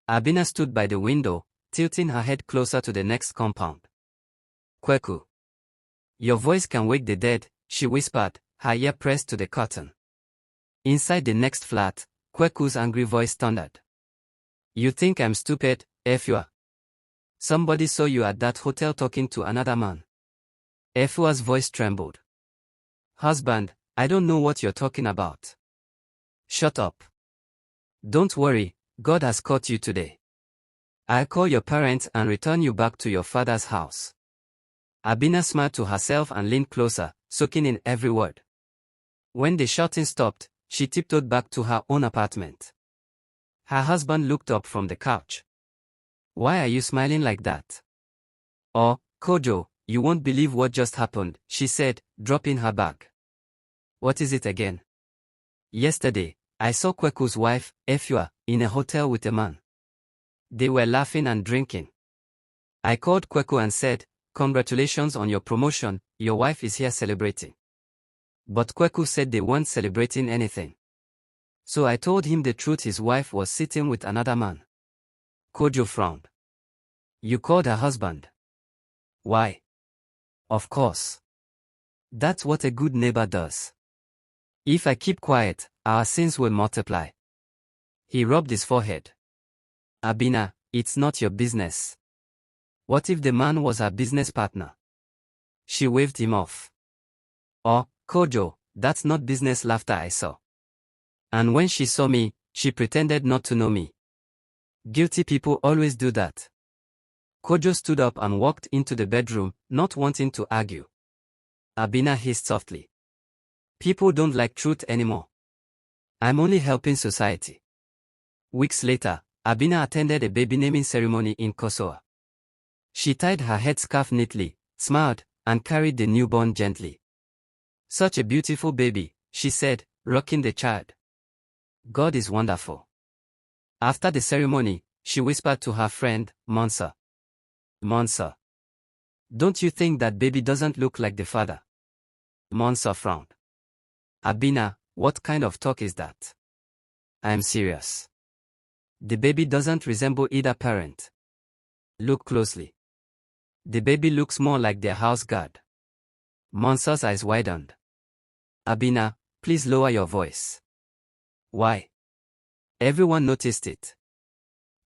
Abena stood by the window, tilting her head closer to the next compound. Kweku. Your voice can wake the dead, she whispered, her ear pressed to the curtain. Inside the next flat, Kweku's angry voice thundered. You think I'm stupid, Efua? Somebody saw you at that hotel talking to another man. Efua's voice trembled. Husband, I don't know what you're talking about. Shut up. Don't worry, God has caught you today. I'll call your parents and return you back to your father's house. Abena smiled to herself and leaned closer, soaking in every word. When the shouting stopped, she tiptoed back to her own apartment. Her husband looked up from the couch. Why are you smiling like that? Oh, Kojo, you won't believe what just happened, she said, dropping her bag. What is it again? Yesterday, I saw Kweku's wife, Efua, in a hotel with a man. They were laughing and drinking. I called Kweku and said, Congratulations on your promotion, your wife is here celebrating. But Kweku said they weren't celebrating anything. So I told him the truth, his wife was sitting with another man. Kojo frowned. You called her husband? Why? Of course. That's what a good neighbor does. If I keep quiet, our sins will multiply. He rubbed his forehead. Abena, it's not your business. What if the man was her business partner? She waved him off. Oh, Kojo, that's not business laughter I saw. And when she saw me, she pretended not to know me. Guilty people always do that. Kojo stood up and walked into the bedroom, not wanting to argue. Abena hissed softly. People don't like truth anymore. I'm only helping society. Weeks later, Abena attended a baby naming ceremony in Kasoa. She tied her headscarf neatly, smiled, and carried the newborn gently. Such a beautiful baby, she said, rocking the child. God is wonderful. After the ceremony, she whispered to her friend, Monsa. Monsa. Don't you think that baby doesn't look like the father? Monsa frowned. Abena, what kind of talk is that? I'm serious. The baby doesn't resemble either parent. Look closely. The baby looks more like their house guard. Monsa's eyes widened. Abena, please lower your voice. Why? Everyone noticed it.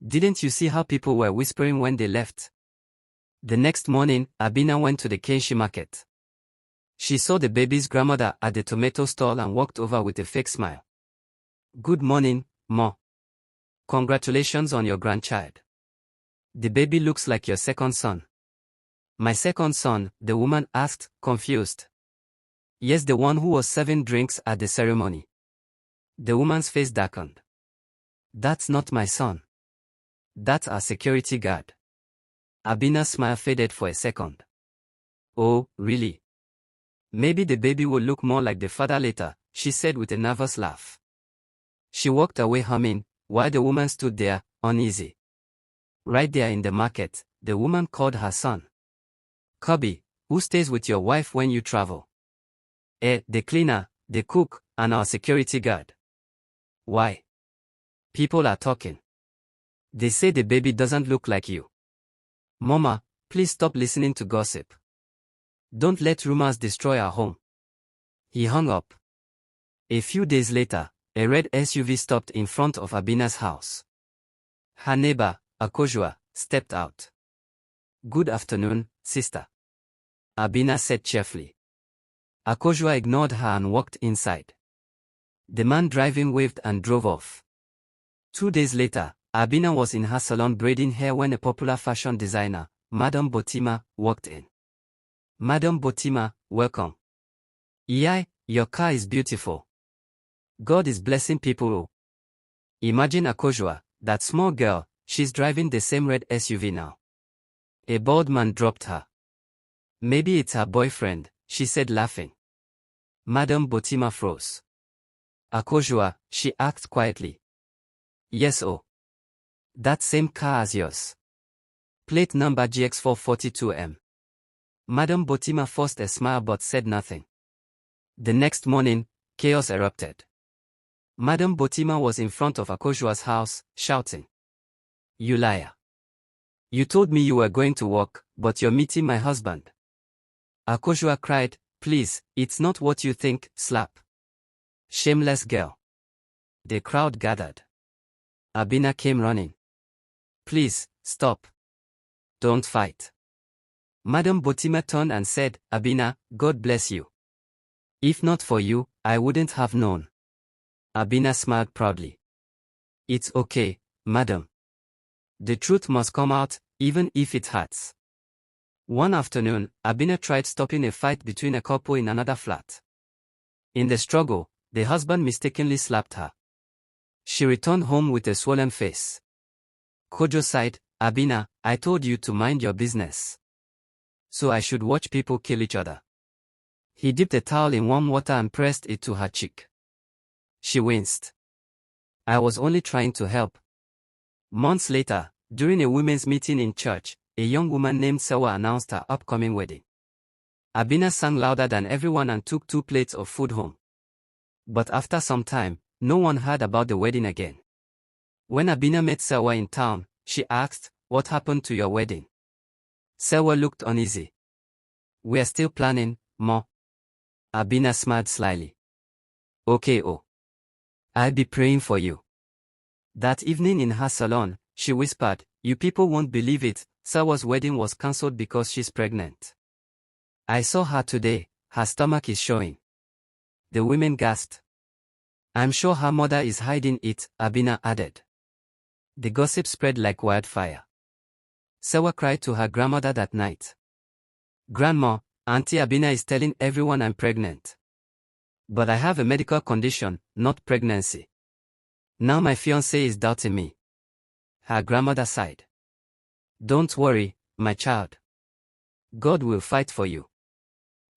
Didn't you see how people were whispering when they left? The next morning, Abena went to the Kenshi market. She saw the baby's grandmother at the tomato stall and walked over with a fake smile. Good morning, Ma. Congratulations on your grandchild. The baby looks like your second son. My second son, the woman asked, confused. Yes, the one who was serving drinks at the ceremony. The woman's face darkened. That's not my son. That's our security guard. Abena's smile faded for a second. Oh, really? Maybe the baby will look more like the father later, she said with a nervous laugh. She walked away humming, while the woman stood there, uneasy. Right there in the market, the woman called her son. Cubby, who stays with your wife when you travel? The cleaner, the cook, and our security guard. Why? People are talking. They say the baby doesn't look like you. Mama, please stop listening to gossip. Don't let rumors destroy our home. He hung up. A few days later, a red SUV stopped in front of Abena's house. Her neighbor, Akojua, stepped out. Good afternoon, sister. Abena said cheerfully. Akojua ignored her and walked inside. The man driving waved and drove off. 2 days later, Abena was in her salon braiding hair when a popular fashion designer, Madame Botima, walked in. Madame Botima, welcome. Yai, your car is beautiful. God is blessing people. Oh. Imagine Akojua, that small girl, she's driving the same red SUV now. A bald man dropped her. Maybe it's her boyfriend, she said laughing. Madame Botima froze. Akojua, she asked quietly. Yes, oh. That same car as yours. Plate number GX442M. Madame Botima forced a smile but said nothing. The next morning, chaos erupted. Madame Botima was in front of Akojua's house, shouting. You liar. You told me you were going to work, but you're meeting my husband. Akojoa cried, please, it's not what you think, slap. Shameless girl. The crowd gathered. Abena came running. Please, stop. Don't fight. Madam Botima turned and said, Abena, God bless you. If not for you, I wouldn't have known. Abena smiled proudly. It's okay, madam. The truth must come out, even if it hurts. One afternoon, Abena tried stopping a fight between a couple in another flat. In the struggle, the husband mistakenly slapped her. She returned home with a swollen face. Kojo sighed, Abena, I told you to mind your business. So I should watch people kill each other. He dipped a towel in warm water and pressed it to her cheek. She winced. I was only trying to help. Months later, during a women's meeting in church, a young woman named Sewa announced her upcoming wedding. Abena sang louder than everyone and took 2 plates of food home. But after some time, no one heard about the wedding again. When Abena met Sewa in town, she asked, what happened to your wedding? Sewa looked uneasy. We're still planning, Ma. Abena smiled slyly. Okay, oh. I'll be praying for you. That evening in her salon, she whispered, you people won't believe it, Sewa's wedding was cancelled because she's pregnant. I saw her today, her stomach is showing. The women gasped. I'm sure her mother is hiding it, Abena added. The gossip spread like wildfire. Sewa cried to her grandmother that night. Grandma, Auntie Abena is telling everyone I'm pregnant. But I have a medical condition, not pregnancy. Now my fiancé is doubting me. Her grandmother sighed. Don't worry, my child. God will fight for you.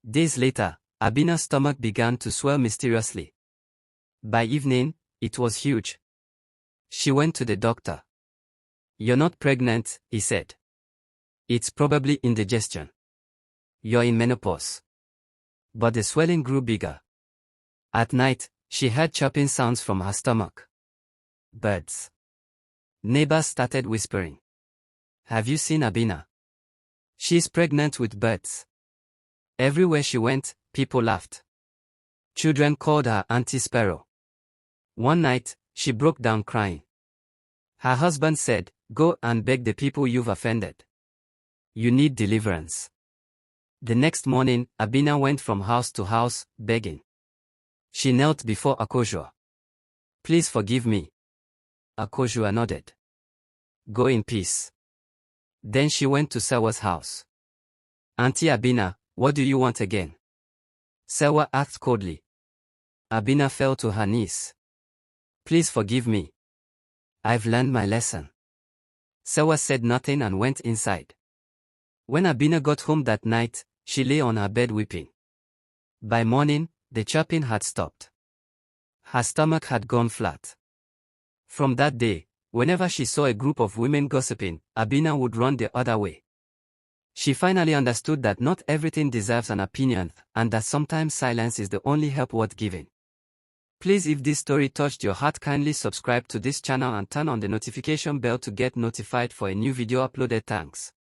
Days later, Abena's stomach began to swell mysteriously. By evening, it was huge. She went to the doctor. You're not pregnant, he said. It's probably indigestion. You're in menopause. But the swelling grew bigger. At night, she heard chopping sounds from her stomach. Birds. Neighbors started whispering. Have you seen Abena? She's pregnant with birds. Everywhere she went, people laughed. Children called her Auntie Sparrow. One night, she broke down crying. Her husband said, go and beg the people you've offended. You need deliverance. The next morning, Abena went from house to house, begging. She knelt before Akojoa. Please forgive me. Akojoa nodded. Go in peace. Then she went to Sewa's house. Auntie Abena, what do you want again? Sewa asked coldly. Abena fell to her knees. Please forgive me. I've learned my lesson. Sewa said nothing and went inside. When Abena got home that night, she lay on her bed weeping. By morning, the chopping had stopped. Her stomach had gone flat. From that day, whenever she saw a group of women gossiping, Abena would run the other way. She finally understood that not everything deserves an opinion, and that sometimes silence is the only help worth giving. Please, if this story touched your heart, kindly subscribe to this channel and turn on the notification bell to get notified for a new video uploaded. Thanks.